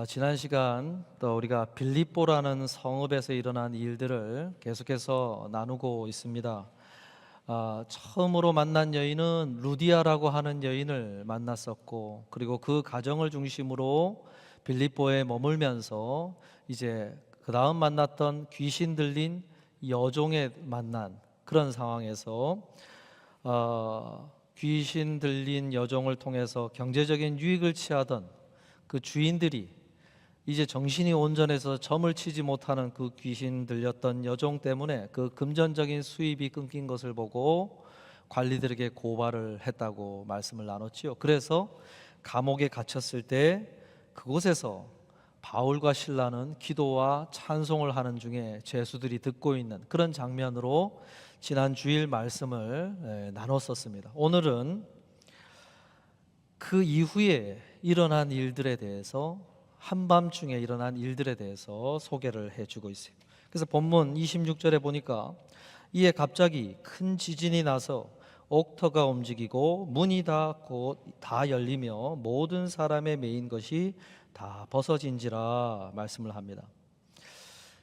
지난 시간 또 우리가 빌립보라는 성읍에서 일어난 일들을 계속해서 나누고 있습니다. 처음으로 만난 여인은 루디아라고 하는 여인을 만났었고, 그리고 그 가정을 중심으로 빌립보에 머물면서 이제 그 다음 만났던 귀신 들린 여종에 만난 그런 상황에서 귀신 들린 여종을 통해서 경제적인 유익을 취하던 그 주인들이 이제 정신이 온전해서 점을 치지 못하는 그 귀신 들렸던 여종 때문에 그 금전적인 수입이 끊긴 것을 보고 관리들에게 고발을 했다고 말씀을 나눴지요. 그래서 감옥에 갇혔을 때 그곳에서 바울과 실라는 기도와 찬송을 하는 중에 죄수들이 듣고 있는 그런 장면으로 지난 주일 말씀을 나눴었습니다. 오늘은 그 이후에 일어난 일들에 대해서, 한밤중에 일어난 일들에 대해서 소개를 해주고 있어요. 그래서 본문 26절에 보니까 이에 갑자기 큰 지진이 나서 옥터가 움직이고 문이 다 열리며 모든 사람의 매인 것이 다 벗어진지라 말씀을 합니다.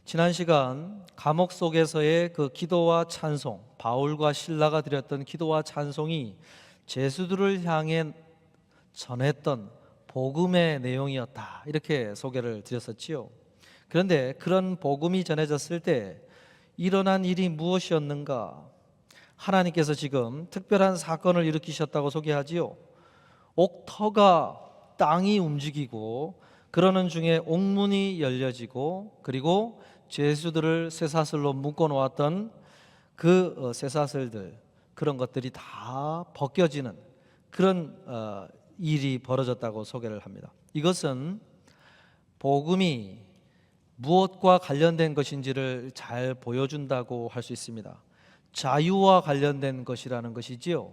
지난 시간 감옥 속에서의 그 기도와 찬송, 바울과 실라가 드렸던 기도와 찬송이 죄수들을 향해 전했던 복음의 내용이었다, 이렇게 소개를 드렸었지요. 그런데 그런 복음이 전해졌을 때 일어난 일이 무엇이었는가? 하나님께서 지금 특별한 사건을 일으키셨다고 소개하지요. 옥터가, 땅이 움직이고 그러는 중에 옥문이 열려지고, 그리고 죄수들을 쇠사슬로 묶어 놓았던 그 쇠사슬들, 그런 것들이 다 벗겨지는 그런 일이 벌어졌다고 소개를 합니다. 이것은 복음이 무엇과 관련된 것인지를 잘 보여준다고 할 수 있습니다. 자유와 관련된 것이라는 것이지요.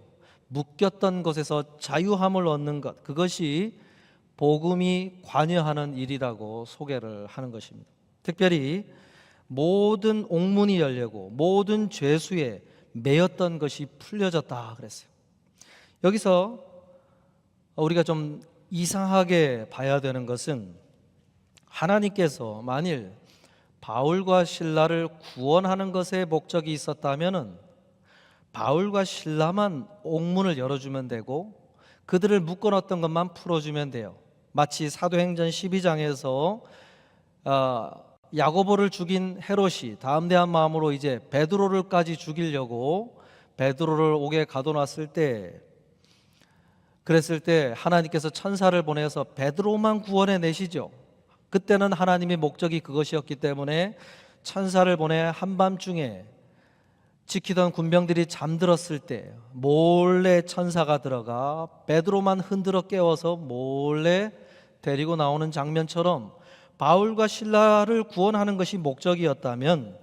묶였던 것에서 자유함을 얻는 것, 그것이 복음이 관여하는 일이라고 소개를 하는 것입니다. 특별히 모든 옥문이 열리고 모든 죄수에 매였던 것이 풀려졌다 그랬어요. 여기서 우리가 좀 이상하게 봐야 되는 것은, 하나님께서 만일 바울과 실라를 구원하는 것에 목적이 있었다면 바울과 실라만 옥문을 열어주면 되고 그들을 묶어놨던 것만 풀어주면 돼요. 마치 사도행전 12장에서 야고보를 죽인 헤롯이 담대한 마음으로 이제 베드로를까지 죽이려고 베드로를 옥에 가둬놨을 때, 그랬을 때 하나님께서 천사를 보내서 베드로만 구원해 내시죠. 그때는 하나님의 목적이 그것이었기 때문에 천사를 보내 한밤중에 지키던 군병들이 잠들었을 때 몰래 천사가 들어가 베드로만 흔들어 깨워서 몰래 데리고 나오는 장면처럼, 바울과 실라를 구원하는 것이 목적이었다면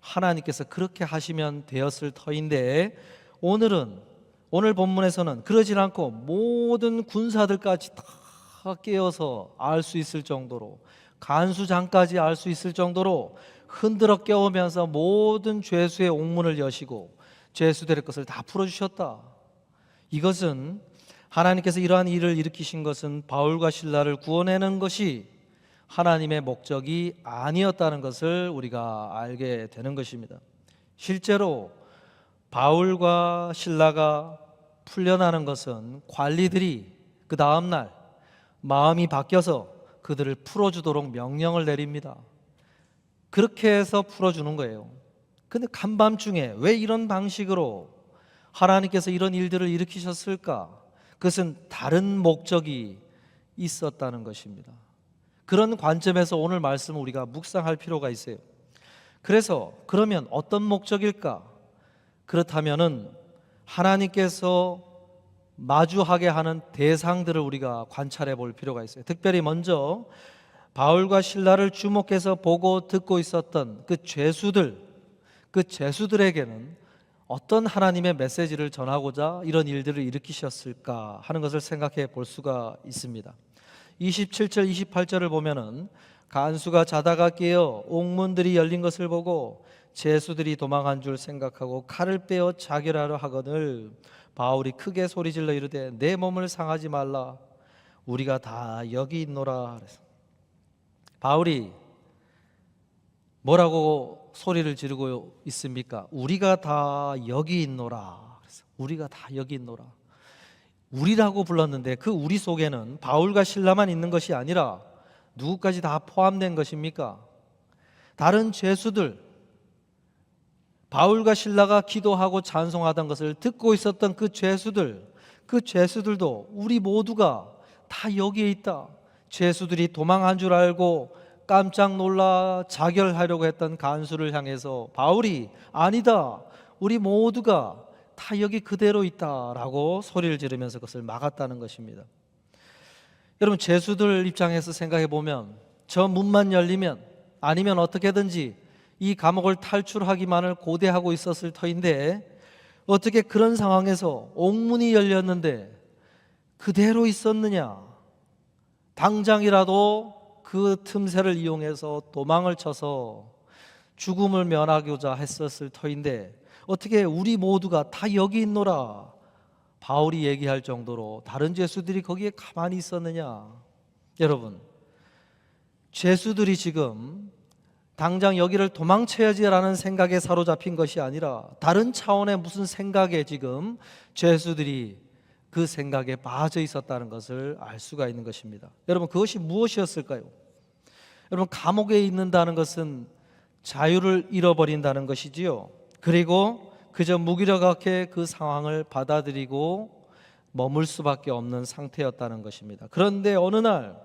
하나님께서 그렇게 하시면 되었을 터인데, 오늘 본문에서는 그러질 않고 모든 군사들까지 다 깨어서 알 수 있을 정도로, 간수장까지 알 수 있을 정도로 흔들어 깨우면서 모든 죄수의 옥문을 여시고 죄수들의 것을 다 풀어주셨다. 이것은 하나님께서 이러한 일을 일으키신 것은 바울과 실라를 구원하는 것이 하나님의 목적이 아니었다는 것을 우리가 알게 되는 것입니다. 실제로 바울과 실라가 풀려나는 것은 관리들이 그 다음날 마음이 바뀌어서 그들을 풀어주도록 명령을 내립니다. 그렇게 해서 풀어주는 거예요. 근데 간밤중에 왜 이런 방식으로 하나님께서 이런 일들을 일으키셨을까? 그것은 다른 목적이 있었다는 것입니다. 그런 관점에서 오늘 말씀을 우리가 묵상할 필요가 있어요. 그래서 그러면 어떤 목적일까? 그렇다면은 하나님께서 마주하게 하는 대상들을 우리가 관찰해 볼 필요가 있어요. 특별히 먼저 바울과 실라를 주목해서 보고 듣고 있었던 그 죄수들에게는 어떤 하나님의 메시지를 전하고자 이런 일들을 일으키셨을까 하는 것을 생각해 볼 수가 있습니다. 27절 28절을 보면은 간수가 자다가 깨어 옥문들이 열린 것을 보고 죄수들이 도망한 줄 생각하고 칼을 빼어 자결하려 하거늘 바울이 크게 소리질러 이르되 내 몸을 상하지 말라, 우리가 다 여기 있노라. 바울이 뭐라고 소리를 지르고 있습니까? 우리가 다 여기 있노라. 우리가 다 여기 있노라. 우리라고 불렀는데 그 우리 속에는 바울과 실라만 있는 것이 아니라 누구까지 다 포함된 것입니까? 다른 죄수들, 바울과 실라가 기도하고 찬송하던 것을 듣고 있었던 그 죄수들도 우리 모두가 다 여기에 있다. 죄수들이 도망한 줄 알고 깜짝 놀라 자결하려고 했던 간수를 향해서 바울이 아니다, 우리 모두가 다 여기 그대로 있다라고 소리를 지르면서 그것을 막았다는 것입니다. 여러분, 죄수들 입장에서 생각해 보면 저 문만 열리면 아니면 어떻게든지 이 감옥을 탈출하기만을 고대하고 있었을 터인데 어떻게 그런 상황에서 옥문이 열렸는데 그대로 있었느냐? 당장이라도 그 틈새를 이용해서 도망을 쳐서 죽음을 면하고자 했었을 터인데 어떻게 우리 모두가 다 여기 있노라 바울이 얘기할 정도로 다른 죄수들이 거기에 가만히 있었느냐? 여러분, 죄수들이 지금 당장 여기를 도망쳐야지라는 생각에 사로잡힌 것이 아니라 다른 차원의 무슨 생각에 지금 죄수들이 그 생각에 빠져 있었다는 것을 알 수가 있는 것입니다. 여러분, 그것이 무엇이었을까요? 여러분, 감옥에 있는다는 것은 자유를 잃어버린다는 것이지요. 그리고 그저 무기력하게 그 상황을 받아들이고 머물 수밖에 없는 상태였다는 것입니다. 그런데 어느 날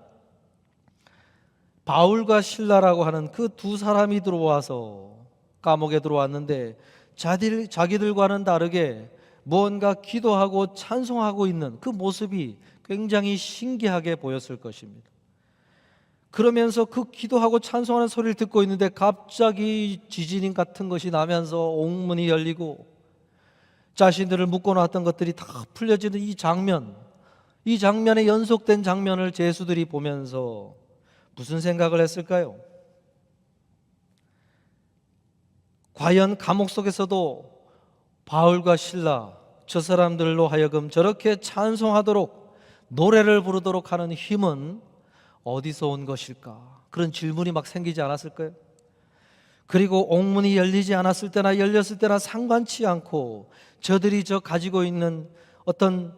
바울과 실라라고 하는 그 두 사람이 들어와서 감옥에 들어왔는데 자기들과는 다르게 무언가 기도하고 찬송하고 있는 그 모습이 굉장히 신기하게 보였을 것입니다. 그러면서 그 기도하고 찬송하는 소리를 듣고 있는데 갑자기 지진 같은 것이 나면서 옥문이 열리고 자신들을 묶어놨던 것들이 다 풀려지는 이 장면의 연속된 장면을 죄수들이 보면서 무슨 생각을 했을까요? 과연 감옥 속에서도 바울과 실라 저 사람들로 하여금 저렇게 찬송하도록 노래를 부르도록 하는 힘은 어디서 온 것일까? 그런 질문이 막 생기지 않았을까요? 그리고 옥문이 열리지 않았을 때나 열렸을 때나 상관치 않고 저들이 가지고 있는 어떤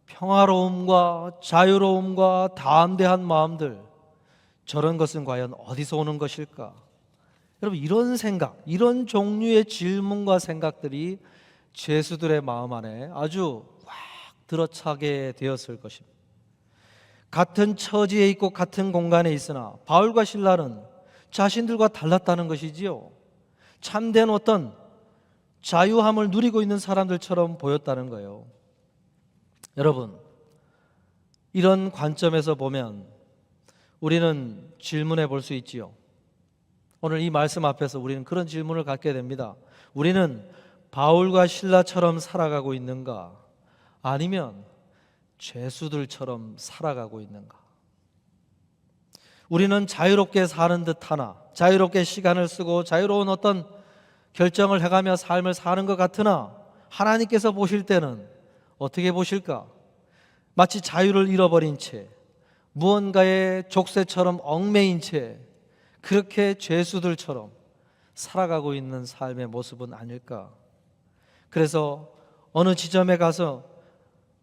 평화로움과 자유로움과 담대한 마음들, 저런 것은 과연 어디서 오는 것일까? 여러분, 이런 생각, 이런 종류의 질문과 생각들이 죄수들의 마음 안에 아주 확 들어차게 되었을 것입니다. 같은 처지에 있고 같은 공간에 있으나 바울과 실라는 자신들과 달랐다는 것이지요. 참된 어떤 자유함을 누리고 있는 사람들처럼 보였다는 거예요. 여러분, 이런 관점에서 보면 우리는 질문해 볼 수 있지요. 오늘 이 말씀 앞에서 우리는 그런 질문을 갖게 됩니다. 우리는 바울과 실라처럼 살아가고 있는가? 아니면 죄수들처럼 살아가고 있는가? 우리는 자유롭게 사는 듯하나, 자유롭게 시간을 쓰고 자유로운 어떤 결정을 해가며 삶을 사는 것 같으나 하나님께서 보실 때는 어떻게 보실까? 마치 자유를 잃어버린 채 무언가의 족쇄처럼 얽매인 채 그렇게 죄수들처럼 살아가고 있는 삶의 모습은 아닐까? 그래서 어느 지점에 가서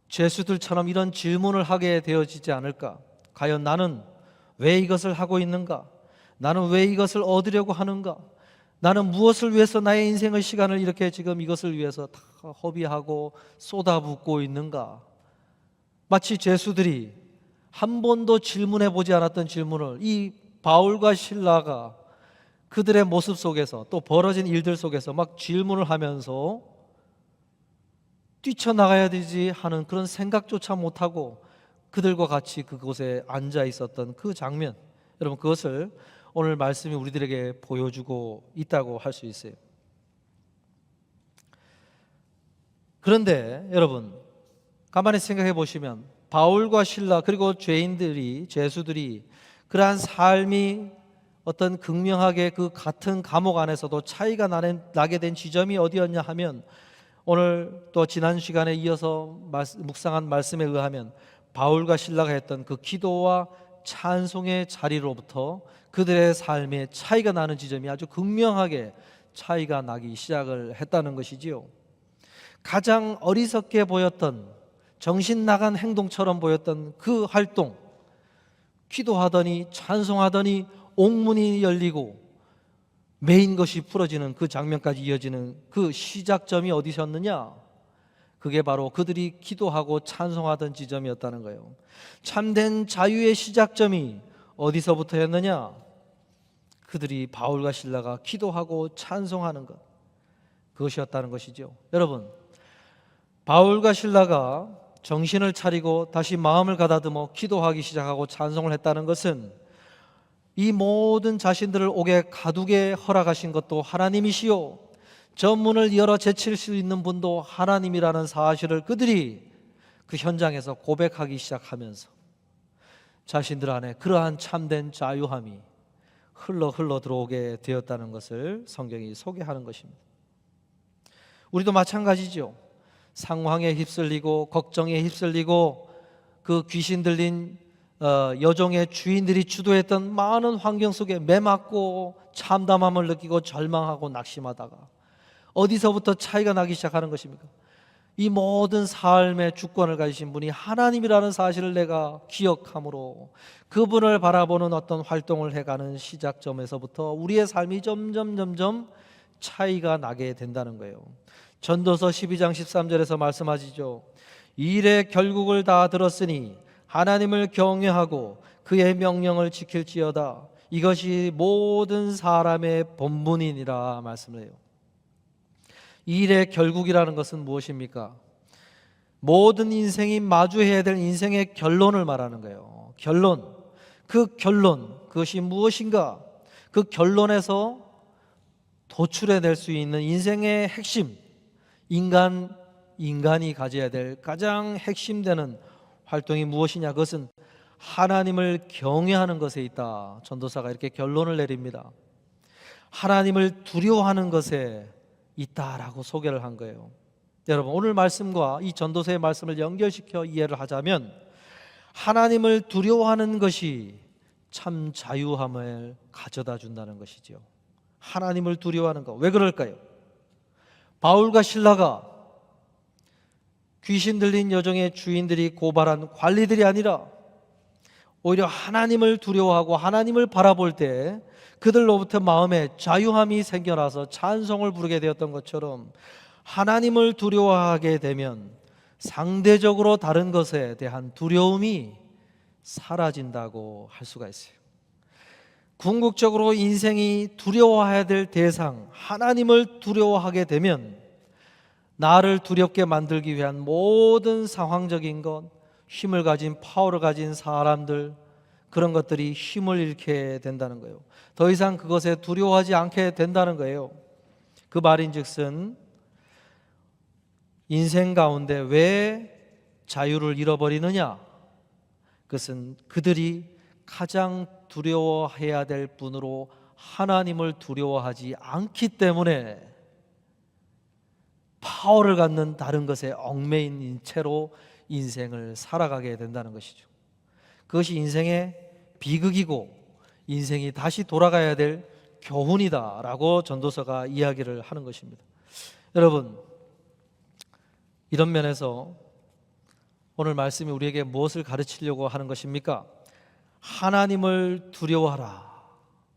죄수들처럼 이런 질문을 하게 되어지지 않을까? 과연 나는 왜 이것을 하고 있는가? 나는 왜 이것을 얻으려고 하는가? 나는 무엇을 위해서 나의 인생의 시간을 이렇게 지금 이것을 위해서 다 허비하고 쏟아붓고 있는가? 마치 죄수들이 한 번도 질문해 보지 않았던 질문을 이 바울과 실라가 그들의 모습 속에서 또 벌어진 일들 속에서 막 질문을 하면서 뛰쳐나가야 되지 하는 그런 생각조차 못하고 그들과 같이 그곳에 앉아 있었던 그 장면, 여러분, 그것을 오늘 말씀이 우리들에게 보여주고 있다고 할 수 있어요. 그런데 여러분, 가만히 생각해 보시면 바울과 실라 그리고 죄수들이 그러한 삶이 어떤 극명하게 그 같은 감옥 안에서도 차이가 나게 된 지점이 어디였냐 하면 오늘 또 지난 시간에 이어서 묵상한 말씀에 의하면 바울과 실라가 했던 그 기도와 찬송의 자리로부터 그들의 삶의 차이가 나는 지점이 아주 극명하게 차이가 나기 시작을 했다는 것이지요. 가장 어리석게 보였던, 정신 나간 행동처럼 보였던 그 활동, 기도하더니 찬송하더니 옥문이 열리고 메인 것이 풀어지는 그 장면까지 이어지는 그 시작점이 어디셨느냐? 그게 바로 그들이 기도하고 찬송하던 지점이었다는 거예요. 참된 자유의 시작점이 어디서부터였느냐? 그들이 바울과 실라가 기도하고 찬송하는 것, 그것이었다는 것이죠. 여러분, 바울과 실라가 정신을 차리고 다시 마음을 가다듬어 기도하기 시작하고 찬송을 했다는 것은 이 모든 자신들을 옥에 가두게 허락하신 것도 하나님이시요, 저 문을 열어 제칠 수 있는 분도 하나님이라는 사실을 그들이 그 현장에서 고백하기 시작하면서 자신들 안에 그러한 참된 자유함이 흘러 들어오게 되었다는 것을 성경이 소개하는 것입니다. 우리도 마찬가지죠. 상황에 휩쓸리고 걱정에 휩쓸리고 그 귀신 들린 여종의 주인들이 주도했던 많은 환경 속에 매맞고 참담함을 느끼고 절망하고 낙심하다가 어디서부터 차이가 나기 시작하는 것입니까? 이 모든 삶의 주권을 가지신 분이 하나님이라는 사실을 내가 기억함으로 그분을 바라보는 어떤 활동을 해가는 시작점에서부터 우리의 삶이 점점 차이가 나게 된다는 거예요. 전도서 12장 13절에서 말씀하시죠. 이 일의 결국을 다 들었으니 하나님을 경외하고 그의 명령을 지킬지어다. 이것이 모든 사람의 본분이니라 말씀을 해요. 이 일의 결국이라는 것은 무엇입니까? 모든 인생이 마주해야 될 인생의 결론을 말하는 거예요. 결론. 그 결론, 그것이 무엇인가? 그 결론에서 도출해낼 수 있는 인생의 핵심, 인간이 가져야 될 가장 핵심되는 활동이 무엇이냐? 그것은 하나님을 경외하는 것에 있다. 전도사가 이렇게 결론을 내립니다. 하나님을 두려워하는 것에 있다라고 소개를 한 거예요. 여러분, 오늘 말씀과 이 전도서의 말씀을 연결시켜 이해를 하자면 하나님을 두려워하는 것이 참 자유함을 가져다 준다는 것이죠. 하나님을 두려워하는 것. 왜 그럴까요? 바울과 실라가 귀신 들린 여종의 주인들이 고발한 관리들이 아니라 오히려 하나님을 두려워하고 하나님을 바라볼 때 그들로부터 마음에 자유함이 생겨나서 찬송을 부르게 되었던 것처럼 하나님을 두려워하게 되면 상대적으로 다른 것에 대한 두려움이 사라진다고 할 수가 있어요. 궁극적으로 인생이 두려워해야 될 대상, 하나님을 두려워하게 되면 나를 두렵게 만들기 위한 모든 상황적인 것, 힘을 가진 파워를 가진 사람들, 그런 것들이 힘을 잃게 된다는 거예요. 더 이상 그것에 두려워하지 않게 된다는 거예요. 그 말인즉슨 인생 가운데 왜 자유를 잃어버리느냐? 그것은 그들이 가장 두려워해야 될 분으로 하나님을 두려워하지 않기 때문에 파워를 갖는 다른 것에 얽매인 채로 인생을 살아가게 된다는 것이죠. 그것이 인생의 비극이고 인생이 다시 돌아가야 될 교훈이다라고 전도서가 이야기를 하는 것입니다. 여러분, 이런 면에서 오늘 말씀이 우리에게 무엇을 가르치려고 하는 것입니까? 하나님을 두려워하라,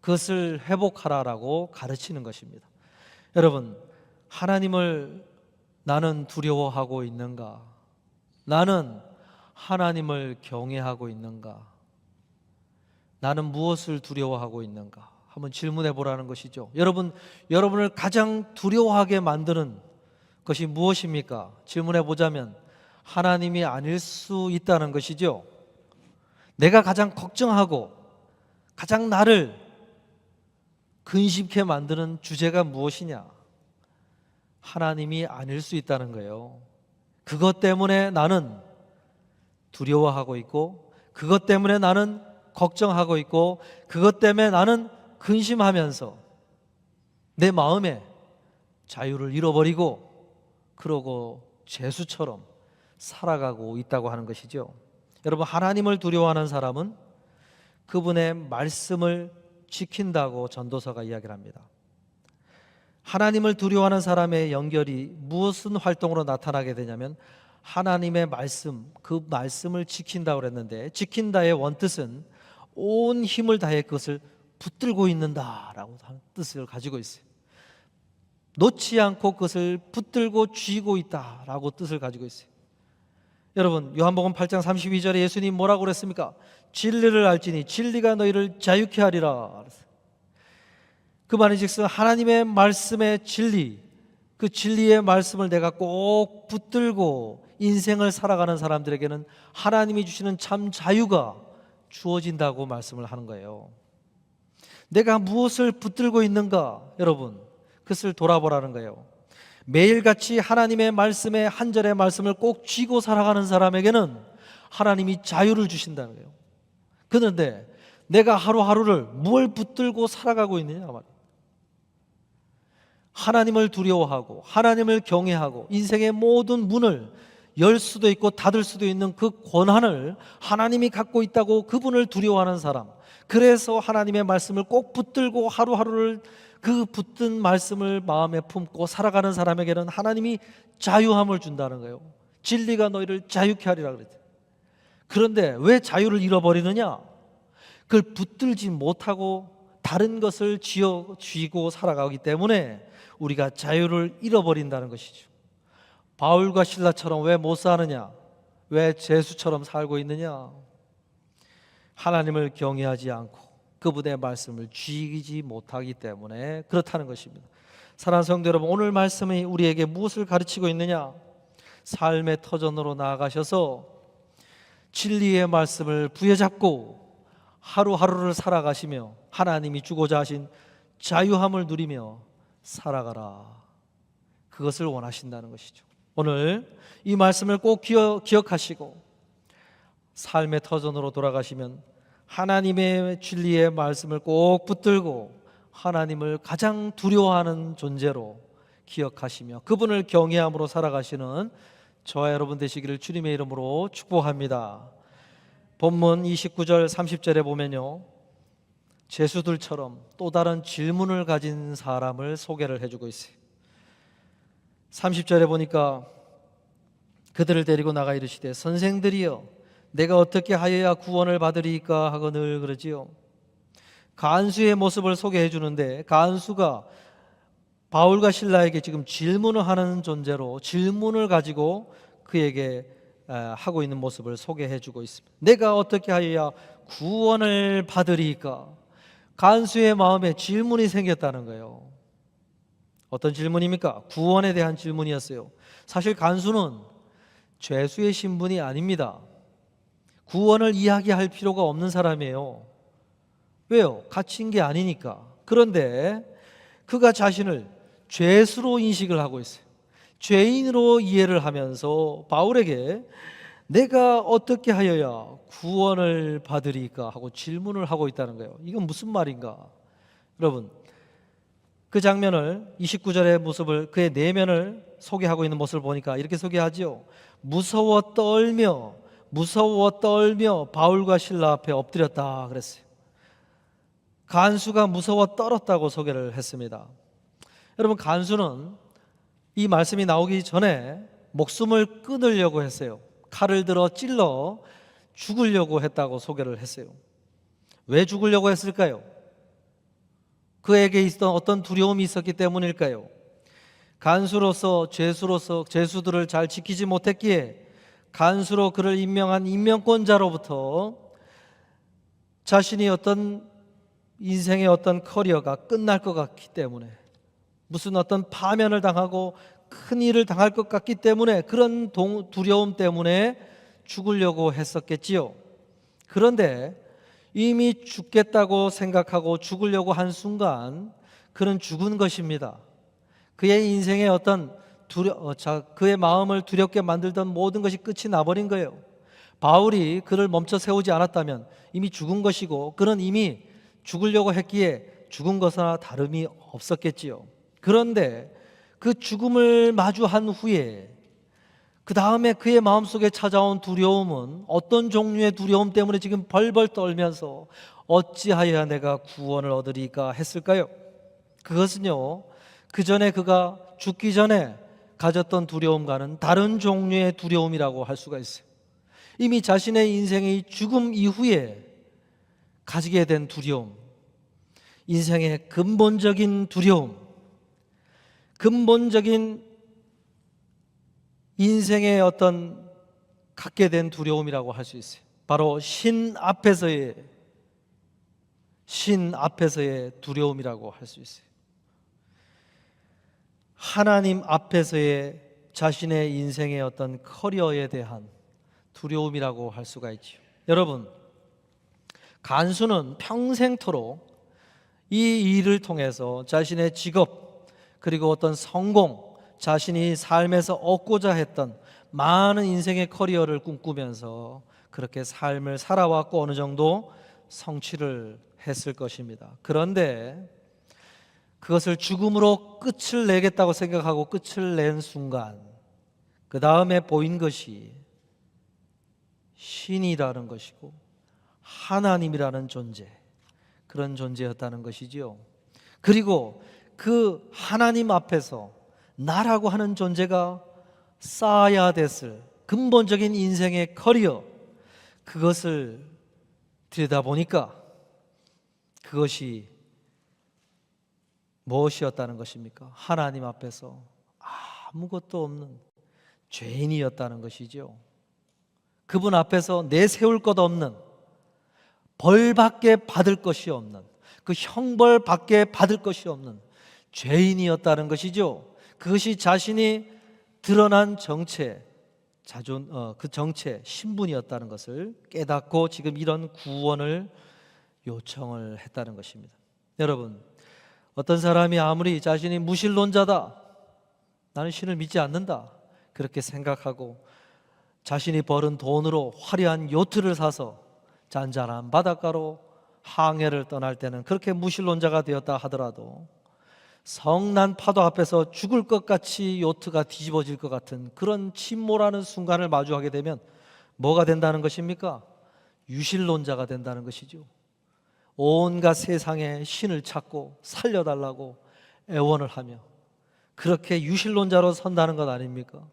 그것을 회복하라라고 가르치는 것입니다. 여러분, 하나님을 나는 두려워하고 있는가? 나는 하나님을 경외하고 있는가? 나는 무엇을 두려워하고 있는가? 한번 질문해 보라는 것이죠. 여러분을 가장 두려워하게 만드는 것이 무엇입니까? 질문해 보자면 하나님이 아닐 수 있다는 것이죠. 내가 가장 걱정하고 가장 나를 근심케 만드는 주제가 무엇이냐? 하나님이 아닐 수 있다는 거예요. 그것 때문에 나는 두려워하고 있고, 그것 때문에 나는 걱정하고 있고, 그것 때문에 나는 근심하면서 내 마음에 자유를 잃어버리고 그러고 죄수처럼 살아가고 있다고 하는 것이죠. 여러분, 하나님을 두려워하는 사람은 그분의 말씀을 지킨다고 전도서가 이야기를 합니다. 하나님을 두려워하는 사람의 연결이 무슨 활동으로 나타나게 되냐면 하나님의 말씀, 그 말씀을 지킨다고 그랬는데, 지킨다의 원뜻은 온 힘을 다해 그것을 붙들고 있는다라고 하는 뜻을 가지고 있어요. 놓지 않고 그것을 붙들고 쥐고 있다라고 뜻을 가지고 있어요. 여러분, 요한복음 8장 32절에 예수님 뭐라고 그랬습니까? 진리를 알지니 진리가 너희를 자유케 하리라. 그 말인즉슨 하나님의 말씀의 진리, 그 진리의 말씀을 내가 꼭 붙들고 인생을 살아가는 사람들에게는 하나님이 주시는 참 자유가 주어진다고 말씀을 하는 거예요. 내가 무엇을 붙들고 있는가, 여러분, 그것을 돌아보라는 거예요. 매일같이 하나님의 말씀의 한 절의 말씀을 꼭 쥐고 살아가는 사람에게는 하나님이 자유를 주신다는 거예요. 그런데 내가 하루하루를 뭘 붙들고 살아가고 있느냐 말이에요. 하나님을 두려워하고 하나님을 경외하고 인생의 모든 문을 열 수도 있고 닫을 수도 있는 그 권한을 하나님이 갖고 있다고 그분을 두려워하는 사람, 그래서 하나님의 말씀을 꼭 붙들고 하루하루를 그 붙든 말씀을 마음에 품고 살아가는 사람에게는 하나님이 자유함을 준다는 거예요. 진리가 너희를 자유케 하리라 그랬죠. 그런데 왜 자유를 잃어버리느냐? 그걸 붙들지 못하고 다른 것을 쥐고 살아가기 때문에 우리가 자유를 잃어버린다는 것이죠. 바울과 실라처럼 왜 못 사느냐? 왜 제수처럼 살고 있느냐? 하나님을 경외하지 않고 그분의 말씀을 쥐지 못하기 때문에 그렇다는 것입니다. 사랑하는 성도 여러분, 오늘 말씀이 우리에게 무엇을 가르치고 있느냐? 삶의 터전으로 나아가셔서 진리의 말씀을 부여잡고 하루하루를 살아가시며 하나님이 주고자 하신 자유함을 누리며 살아가라, 그것을 원하신다는 것이죠. 오늘 이 말씀을 꼭 기억하시고 삶의 터전으로 돌아가시면 하나님의 진리의 말씀을 꼭 붙들고 하나님을 가장 두려워하는 존재로 기억하시며 그분을 경외함으로 살아가시는 저와 여러분 되시기를 주님의 이름으로 축복합니다. 본문 29절 30절에 보면요, 제수들처럼 또 다른 질문을 가진 사람을 소개를 해주고 있어요. 30절에 보니까 그들을 데리고 나가 이르시되 선생들이여 내가 어떻게 하여야 구원을 받으리까 하고 늘 그러지요. 간수의 모습을 소개해 주는데 간수가 바울과 실라에게 지금 질문을 하는 존재로 질문을 가지고 그에게 하고 있는 모습을 소개해 주고 있습니다. 내가 어떻게 하여야 구원을 받으리까? 간수의 마음에 질문이 생겼다는 거예요. 어떤 질문입니까? 구원에 대한 질문이었어요. 사실 간수는 죄수의 신분이 아닙니다. 구원을 이야기할 필요가 없는 사람이에요. 왜요? 갇힌 게 아니니까. 그런데 그가 자신을 죄수로 인식을 하고 있어요. 죄인으로 이해를 하면서 바울에게 내가 어떻게 하여야 구원을 받으리까 하고 질문을 하고 있다는 거예요. 이건 무슨 말인가? 여러분, 그 장면을 29절의 모습을, 그의 내면을 소개하고 있는 모습을 보니까 이렇게 소개하지요. 무서워 떨며 바울과 실라 앞에 엎드렸다 그랬어요. 간수가 무서워 떨었다고 소개를 했습니다. 여러분, 간수는 이 말씀이 나오기 전에 목숨을 끊으려고 했어요. 칼을 들어 찔러 죽으려고 했다고 소개를 했어요. 왜 죽으려고 했을까요? 그에게 있었던 어떤 두려움이 있었기 때문일까요? 간수로서 죄수들을 잘 지키지 못했기에 간수로 그를 임명한 임명권자로부터 자신이 어떤 인생의 어떤 커리어가 끝날 것 같기 때문에, 무슨 어떤 파면을 당하고 큰 일을 당할 것 같기 때문에 그런 두려움 때문에 죽으려고 했었겠지요. 그런데 이미 죽겠다고 생각하고 죽으려고 한 순간 그는 죽은 것입니다. 그의 인생의 어떤 그의 마음을 두렵게 만들던 모든 것이 끝이 나버린 거예요. 바울이 그를 멈춰 세우지 않았다면 이미 죽은 것이고 그는 이미 죽으려고 했기에 죽은 것과 다름이 없었겠지요. 그런데 그 죽음을 마주한 후에 그 다음에 그의 마음속에 찾아온 두려움은 어떤 종류의 두려움 때문에 지금 벌벌 떨면서 어찌하여야 내가 구원을 얻으리까 했을까요? 그것은요, 그 전에 그가 죽기 전에 가졌던 두려움과는 다른 종류의 두려움이라고 할 수가 있어요. 이미 자신의 인생의 죽음 이후에 가지게 된 두려움, 인생의 근본적인 두려움, 근본적인 인생의 어떤 갖게 된 두려움이라고 할 수 있어요. 바로 신 앞에서의 두려움이라고 할 수 있어요. 하나님 앞에서의 자신의 인생의 어떤 커리어에 대한 두려움이라고 할 수가 있죠. 여러분, 간수는 평생토록 이 일을 통해서 자신의 직업 그리고 어떤 성공, 자신이 삶에서 얻고자 했던 많은 인생의 커리어를 꿈꾸면서 그렇게 삶을 살아왔고 어느 정도 성취를 했을 것입니다. 그런데 그것을 죽음으로 끝을 내겠다고 생각하고 끝을 낸 순간 그 다음에 보인 것이 신이라는 것이고 하나님이라는 존재, 그런 존재였다는 것이지요. 그리고 그 하나님 앞에서 나라고 하는 존재가 쌓아야 됐을 근본적인 인생의 커리어, 그것을 들여다보니까 그것이 무엇이었다는 것입니까? 하나님 앞에서 아무것도 없는 죄인이었다는 것이죠. 그분 앞에서 내세울 것 없는, 벌밖에 받을 것이 없는, 그 형벌밖에 받을 것이 없는 죄인이었다는 것이죠. 그것이 자신이 드러난 정체, 그 정체, 신분이었다는 것을 깨닫고 지금 이런 구원을 요청을 했다는 것입니다. 여러분, 어떤 사람이 아무리 자신이 무신론자다, 나는 신을 믿지 않는다, 그렇게 생각하고 자신이 벌은 돈으로 화려한 요트를 사서 잔잔한 바닷가로 항해를 떠날 때는 그렇게 무신론자가 되었다 하더라도 성난 파도 앞에서 죽을 것 같이 요트가 뒤집어질 것 같은 그런 침몰하는 순간을 마주하게 되면 뭐가 된다는 것입니까? 유신론자가 된다는 것이죠. 온갖 세상에 신을 찾고 살려달라고 애원을 하며 그렇게 유신론자로 선다는 것 아닙니까?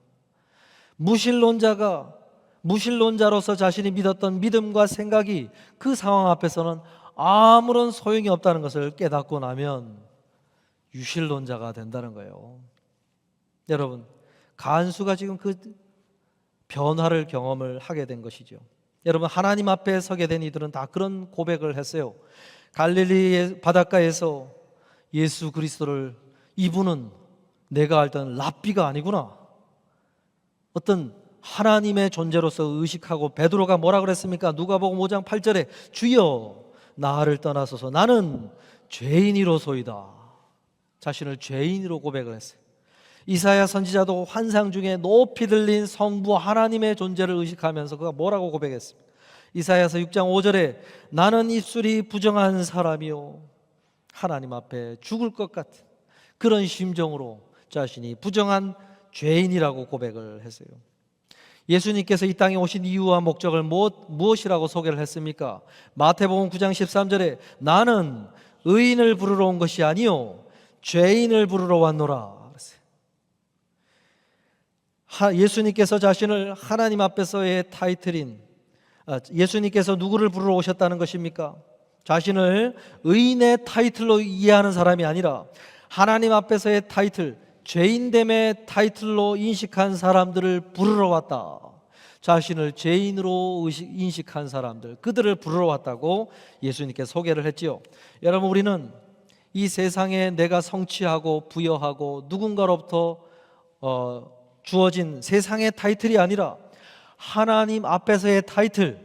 무신론자로서 자신이 믿었던 믿음과 생각이 그 상황 앞에서는 아무런 소용이 없다는 것을 깨닫고 나면 유신론자가 된다는 거예요. 여러분, 간수가 지금 그 변화를 경험을 하게 된 것이죠. 여러분, 하나님 앞에 서게 된 이들은 다 그런 고백을 했어요. 갈릴리의 바닷가에서 예수 그리스도를, 이분은 내가 알던 랍비가 아니구나, 어떤 하나님의 존재로서 의식하고, 베드로가 뭐라 그랬습니까? 누가복음 5장 8절에 주여 나를 떠나소서 나는 죄인이로소이다. 자신을 죄인으로 고백을 했어요. 이사야 선지자도 환상 중에 높이 들린 성부 하나님의 존재를 의식하면서 그가 뭐라고 고백했습니까? 이사야서 6장 5절에 나는 입술이 부정한 사람이요 하나님 앞에 죽을 것 같은 그런 심정으로 자신이 부정한 죄인이라고 고백을 했어요. 예수님께서 이 땅에 오신 이유와 목적을 무엇이라고 소개를 했습니까? 마태복음 9장 13절에 나는 의인을 부르러 온 것이 아니요 죄인을 부르러 왔노라. 예수님께서 자신을 하나님 앞에서의 타이틀인, 예수님께서 누구를 부르러 오셨다는 것입니까? 자신을 의인의 타이틀로 이해하는 사람이 아니라 하나님 앞에서의 타이틀, 죄인됨의 타이틀로 인식한 사람들을 부르러 왔다. 자신을 죄인으로 인식한 사람들, 그들을 부르러 왔다고 예수님께 소개를 했지요. 여러분, 우리는 이 세상에 내가 성취하고 부여하고 누군가로부터 주어진 세상의 타이틀이 아니라 하나님 앞에서의 타이틀,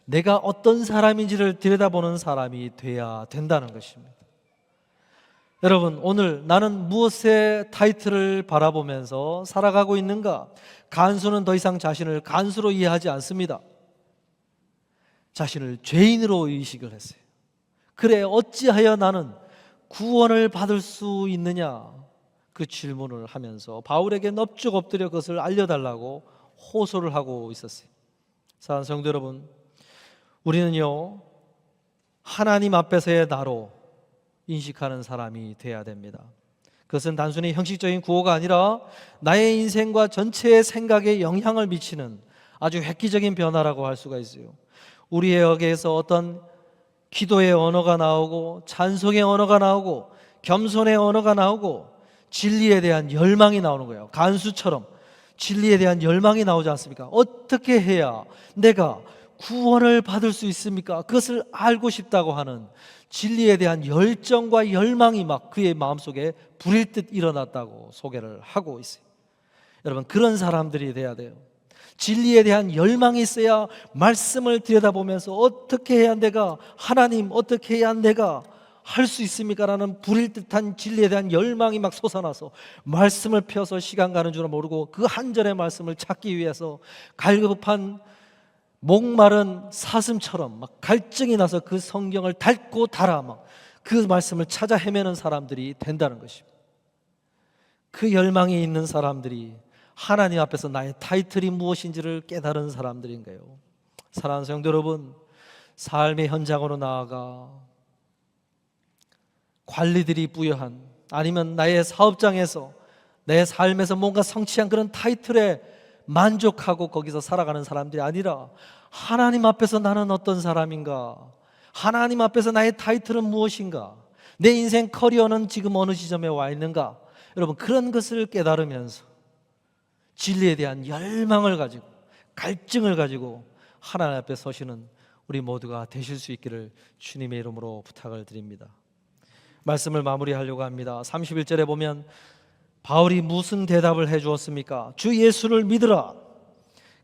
내가 어떤 사람인지를 들여다보는 사람이 돼야 된다는 것입니다. 여러분, 오늘 나는 무엇의 타이틀을 바라보면서 살아가고 있는가? 간수는 더 이상 자신을 간수로 이해하지 않습니다. 자신을 죄인으로 의식을 했어요. 그래, 어찌하여 나는 구원을 받을 수 있느냐? 그 질문을 하면서 바울에게 넙죽 엎드려 그것을 알려달라고 호소를 하고 있었어요. 사랑하는 성도 여러분, 우리는요 하나님 앞에서의 나로 인식하는 사람이 되어야 됩니다. 그것은 단순히 형식적인 구호가 아니라 나의 인생과 전체의 생각에 영향을 미치는 아주 획기적인 변화라고 할 수가 있어요. 우리에게서 어떤 기도의 언어가 나오고 찬송의 언어가 나오고 겸손의 언어가 나오고 진리에 대한 열망이 나오는 거예요. 간수처럼 진리에 대한 열망이 나오지 않습니까? 어떻게 해야 내가 구원을 받을 수 있습니까? 그것을 알고 싶다고 하는 진리에 대한 열정과 열망이 막 그의 마음속에 불일 듯 일어났다고 소개를 하고 있어요. 여러분, 그런 사람들이 돼야 돼요. 진리에 대한 열망이 있어야 말씀을 들여다보면서 어떻게 해야 내가, 하나님 어떻게 해야 내가 할 수 있습니까? 라는 불일 듯한 진리에 대한 열망이 막 솟아나서 말씀을 펴서 시간 가는 줄 모르고 그 한 절의 말씀을 찾기 위해서 갈급한 목마른 사슴처럼 막 갈증이 나서 그 성경을 닳고 달아 막 그 말씀을 찾아 헤매는 사람들이 된다는 것입니다. 그 열망이 있는 사람들이 하나님 앞에서 나의 타이틀이 무엇인지를 깨달은 사람들인 거예요. 사랑하는 성도 여러분, 삶의 현장으로 나아가 관리들이 부여한, 아니면 나의 사업장에서 내 삶에서 뭔가 성취한 그런 타이틀에 만족하고 거기서 살아가는 사람들이 아니라 하나님 앞에서 나는 어떤 사람인가, 하나님 앞에서 나의 타이틀은 무엇인가, 내 인생 커리어는 지금 어느 지점에 와 있는가, 여러분 그런 것을 깨달으면서 진리에 대한 열망을 가지고 갈증을 가지고 하나님 앞에 서시는 우리 모두가 되실 수 있기를 주님의 이름으로 부탁을 드립니다. 말씀을 마무리하려고 합니다. 31절에 보면 바울이 무슨 대답을 해 주었습니까? 주 예수를 믿으라.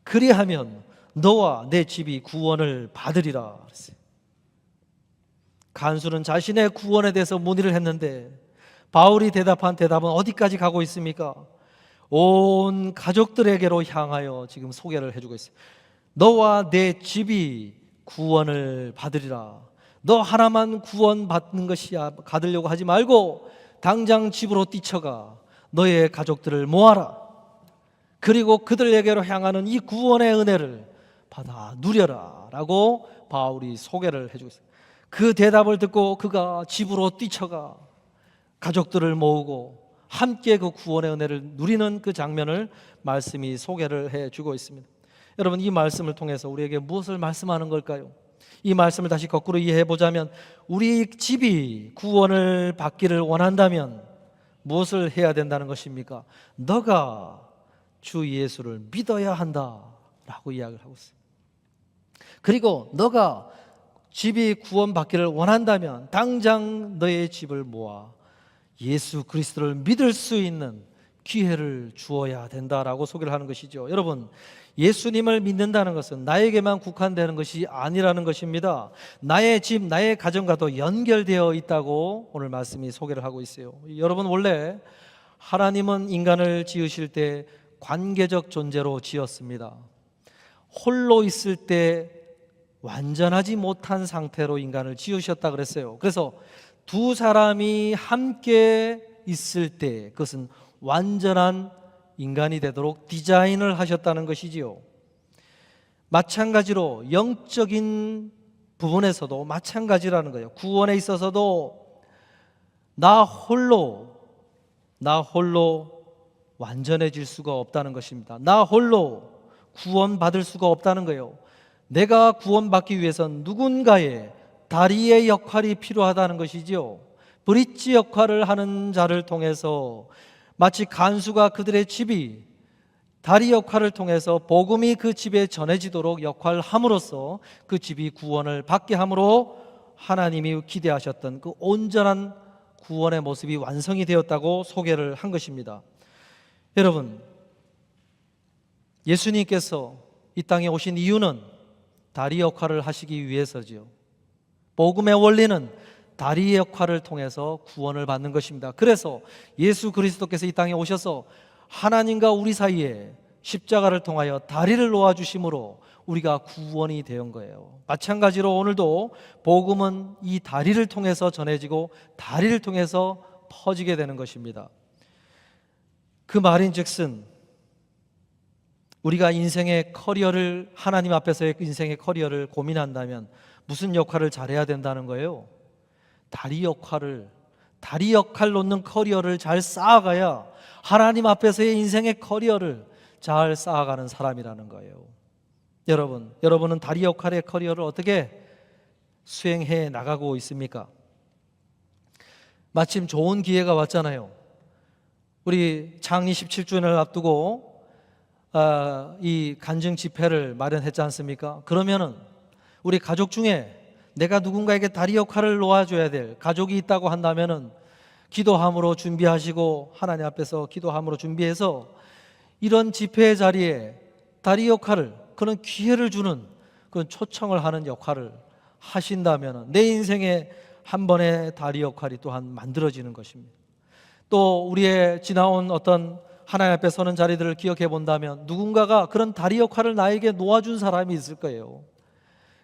그리하면 너와 내 집이 구원을 받으리라. 간수는 자신의 구원에 대해서 문의를 했는데 바울이 대답한 대답은 어디까지 가고 있습니까? 온 가족들에게로 향하여 지금 소개를 해주고 있어요. 너와 내 집이 구원을 받으리라. 너 하나만 구원받는 것이 받으려고 하지 말고 당장 집으로 뛰쳐가 너의 가족들을 모아라. 그리고 그들에게로 향하는 이 구원의 은혜를 받아 누려라 라고 바울이 소개를 해주고 있어요. 그 대답을 듣고 그가 집으로 뛰쳐가 가족들을 모으고 함께 그 구원의 은혜를 누리는 그 장면을 말씀이 소개를 해주고 있습니다. 여러분, 이 말씀을 통해서 우리에게 무엇을 말씀하는 걸까요? 이 말씀을 다시 거꾸로 이해해 보자면 우리 집이 구원을 받기를 원한다면 무엇을 해야 된다는 것입니까? 너가 주 예수를 믿어야 한다라고 이야기를 하고 있어요. 그리고 너가 집이 구원받기를 원한다면 당장 너의 집을 모아 예수 그리스도를 믿을 수 있는 기회를 주어야 된다라고 소개를 하는 것이죠. 여러분, 예수님을 믿는다는 것은 나에게만 국한되는 것이 아니라는 것입니다. 나의 집, 나의 가정과도 연결되어 있다고 오늘 말씀이 소개를 하고 있어요. 여러분, 원래 하나님은 인간을 지으실 때 관계적 존재로 지었습니다. 홀로 있을 때 완전하지 못한 상태로 인간을 지으셨다 그랬어요. 그래서 두 사람이 함께 있을 때 그것은 완전한 인간이 되도록 디자인을 하셨다는 것이지요. 마찬가지로 영적인 부분에서도 마찬가지라는 거예요. 구원에 있어서도 나 홀로 완전해질 수가 없다는 것입니다. 나 홀로 구원받을 수가 없다는 거예요. 내가 구원받기 위해선 누군가의 다리의 역할이 필요하다는 것이지요. 브릿지 역할을 하는 자를 통해서 마치 간수가 그들의 집이 다리 역할을 통해서 복음이 그 집에 전해지도록 역할을 함으로써 그 집이 구원을 받게 함으로 하나님이 기대하셨던 그 온전한 구원의 모습이 완성이 되었다고 소개를 한 것입니다. 여러분, 예수님께서 이 땅에 오신 이유는 다리 역할을 하시기 위해서지요. 복음의 원리는 다리의 역할을 통해서 구원을 받는 것입니다. 그래서 예수 그리스도께서 이 땅에 오셔서 하나님과 우리 사이에 십자가를 통하여 다리를 놓아주심으로 우리가 구원이 된 거예요. 마찬가지로 오늘도 복음은 이 다리를 통해서 전해지고 다리를 통해서 퍼지게 되는 것입니다. 그 말인즉슨 우리가 인생의 커리어를, 하나님 앞에서의 인생의 커리어를 고민한다면 무슨 역할을 잘해야 된다는 거예요? 다리 역할 놓는 커리어를 잘 쌓아가야 하나님 앞에서의 인생의 커리어를 잘 쌓아가는 사람이라는 거예요. 여러분은 다리 역할의 커리어를 어떻게 수행해 나가고 있습니까? 마침 좋은 기회가 왔잖아요. 우리 창립 17주년을 앞두고 이 간증 집회를 마련했지 않습니까? 그러면은 우리 가족 중에 내가 누군가에게 다리 역할을 놓아줘야 될 가족이 있다고 한다면은 기도함으로 준비하시고, 하나님 앞에서 기도함으로 준비해서 이런 집회 자리에 다리 역할을, 그런 기회를 주는, 그런 초청을 하는 역할을 하신다면 내 인생에 한 번의 다리 역할이 또한 만들어지는 것입니다. 또 우리의 지나온 어떤 하나님 앞에 서는 자리들을 기억해 본다면 누군가가 그런 다리 역할을 나에게 놓아준 사람이 있을 거예요.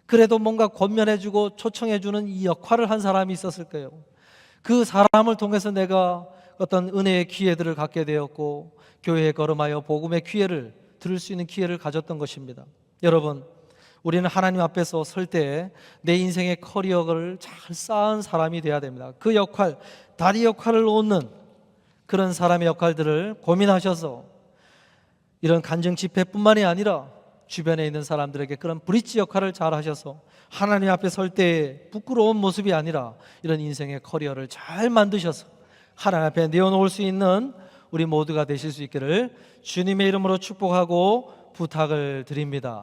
그래도 뭔가 권면해주고 초청해주는 이 역할을 한 사람이 있었을 거예요. 그 사람을 통해서 내가 어떤 은혜의 기회들을 갖게 되었고, 교회에 걸음하여 복음의 기회를 들을 수 있는 기회를 가졌던 것입니다. 여러분, 우리는 하나님 앞에서 설 때 내 인생의 커리어를 잘 쌓은 사람이 되어야 됩니다. 그 역할, 다리 역할을 놓는 그런 사람의 역할들을 고민하셔서 이런 간증 집회뿐만이 아니라 주변에 있는 사람들에게 그런 브릿지 역할을 잘 하셔서 하나님 앞에 설 때 부끄러운 모습이 아니라 이런 인생의 커리어를 잘 만드셔서 하나님 앞에 내어놓을 수 있는 우리 모두가 되실 수 있기를 주님의 이름으로 축복하고 부탁을 드립니다.